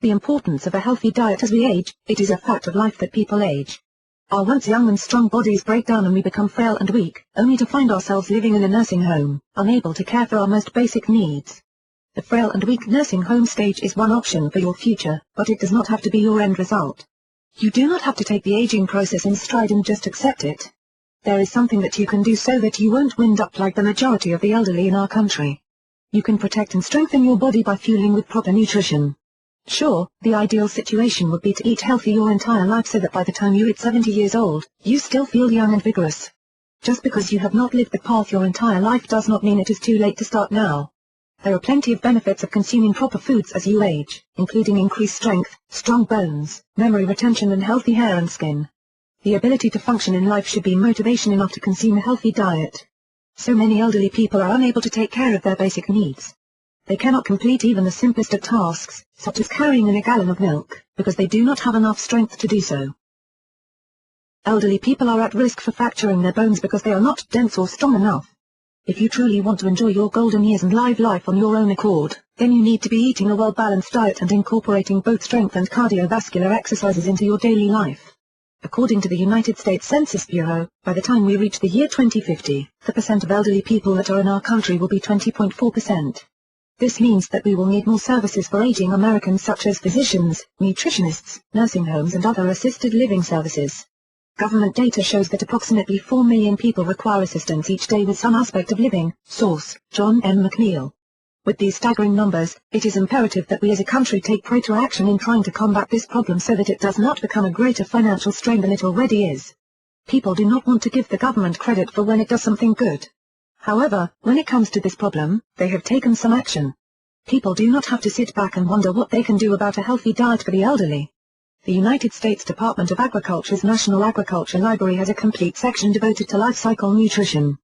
The importance of a healthy diet as we age. It is a fact of life that people age. Our once young and strong bodies break down and we become frail and weak, only to find ourselves living in a nursing home, unable to care for our most basic needs. The frail and weak nursing home stage is one option for your future, but it does not have to be your end result. You do not have to take the aging process in stride and just accept it. There is something that you can do so that you won't wind up like the majority of the elderly in our country. You can protect and strengthen your body by fueling with proper nutrition. Sure, the ideal situation would be to eat healthy your entire life so that by the time you hit 70 years old, you still feel young and vigorous. Just because you have not lived the path your entire life does not mean it is too late to start now. There are plenty of benefits of consuming proper foods as you age, including increased strength, strong bones, memory retention and healthy hair and skin. The ability to function in life should be motivation enough to consume a healthy diet. So many elderly people are unable to take care of their basic needs. They cannot complete even the simplest of tasks, such as carrying in a gallon of milk, because they do not have enough strength to do so. Elderly people are at risk for fracturing their bones because they are not dense or strong enough. If you truly want to enjoy your golden years and live life on your own accord, then you need to be eating a well-balanced diet and incorporating both strength and cardiovascular exercises into your daily life. According to the United States Census Bureau, by the time we reach the year 2050, the percent of elderly people that are in our country will be 20.4%. This means that we will need more services for aging Americans such as physicians, nutritionists, nursing homes and other assisted living services. Government data shows that approximately 4 million people require assistance each day with some aspect of living. Source: John M. McNeil. With these staggering numbers, it is imperative that we as a country take proper action in trying to combat this problem so that it does not become a greater financial strain than it already is. People do not want to give the government credit for when it does something good. However, when it comes to this problem, they have taken some action. People do not have to sit back and wonder what they can do about a healthy diet for the elderly. The United States Department of Agriculture's National Agriculture Library has a complete section devoted to life cycle nutrition.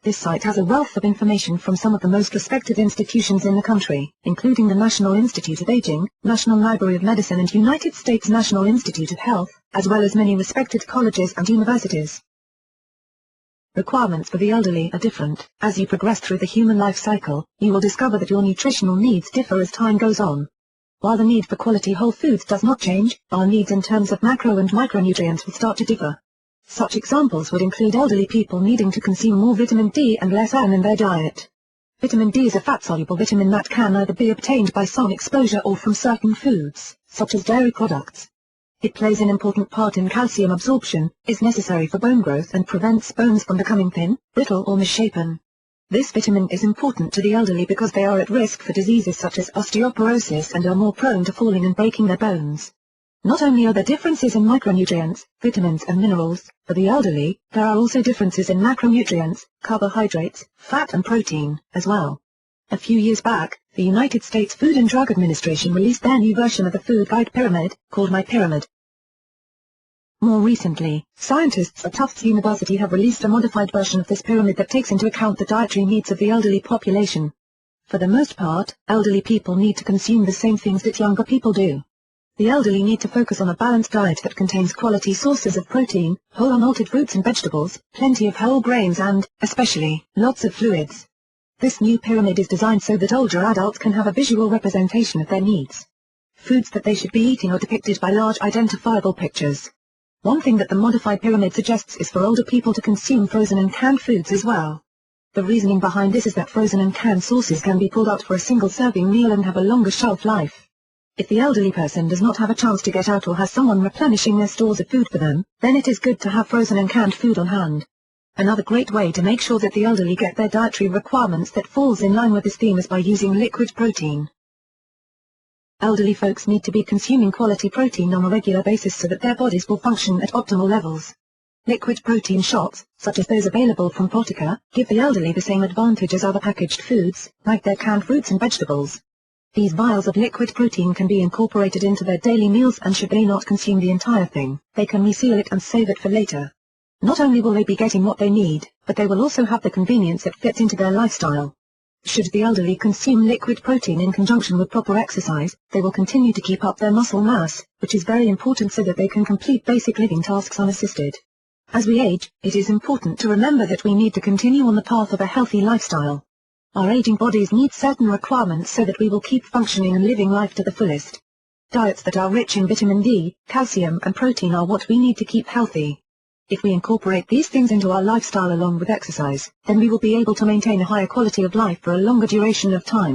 This site has a wealth of information from some of the most respected institutions in the country, including the National Institute of Aging, National Library of Medicine and United States National Institute of Health, as well as many respected colleges and universities. Requirements for the elderly are different. As you progress through the human life cycle, you will discover that your nutritional needs differ as time goes on. While the need for quality whole foods does not change, our needs in terms of macro and micronutrients will start to differ. Such examples would include elderly people needing to consume more vitamin D and less iron in their diet. Vitamin D is a fat-soluble vitamin that can either be obtained by sun exposure or from certain foods, such as dairy products. It plays an important part in calcium absorption, is necessary for bone growth and prevents bones from becoming thin, brittle or misshapen. This vitamin is important to the elderly because they are at risk for diseases such as osteoporosis and are more prone to falling and breaking their bones. Not only are there differences in micronutrients, vitamins and minerals, for the elderly, there are also differences in macronutrients, carbohydrates, fat and protein, as well. A few years back, the United States Food and Drug Administration released their new version of the food guide pyramid, called My Pyramid. More recently, scientists at Tufts University have released a modified version of this pyramid that takes into account the dietary needs of the elderly population. For the most part, elderly people need to consume the same things that younger people do. The elderly need to focus on a balanced diet that contains quality sources of protein, whole unaltered fruits and vegetables, plenty of whole grains and, especially, lots of fluids. This new pyramid is designed so that older adults can have a visual representation of their needs. Foods that they should be eating are depicted by large identifiable pictures. One thing that the modified pyramid suggests is for older people to consume frozen and canned foods as well. The reasoning behind this is that frozen and canned sources can be pulled out for a single serving meal and have a longer shelf life. If the elderly person does not have a chance to get out or has someone replenishing their stores of food for them, then it is good to have frozen and canned food on hand. Another great way to make sure that the elderly get their dietary requirements that falls in line with this theme is by using liquid protein. Elderly folks need to be consuming quality protein on a regular basis so that their bodies will function at optimal levels. Liquid protein shots, such as those available from Protica, give the elderly the same advantage as other packaged foods, like their canned fruits and vegetables. These vials of liquid protein can be incorporated into their daily meals, and should they not consume the entire thing, they can reseal it and save it for later. Not only will they be getting what they need, but they will also have the convenience that fits into their lifestyle. Should the elderly consume liquid protein in conjunction with proper exercise, they will continue to keep up their muscle mass, which is very important so that they can complete basic living tasks unassisted. As we age, it is important to remember that we need to continue on the path of a healthy lifestyle. Our aging bodies need certain requirements so that we will keep functioning and living life to the fullest. Diets that are rich in vitamin D, calcium and protein are what we need to keep healthy. If we incorporate these things into our lifestyle along with exercise, then we will be able to maintain a higher quality of life for a longer duration of time.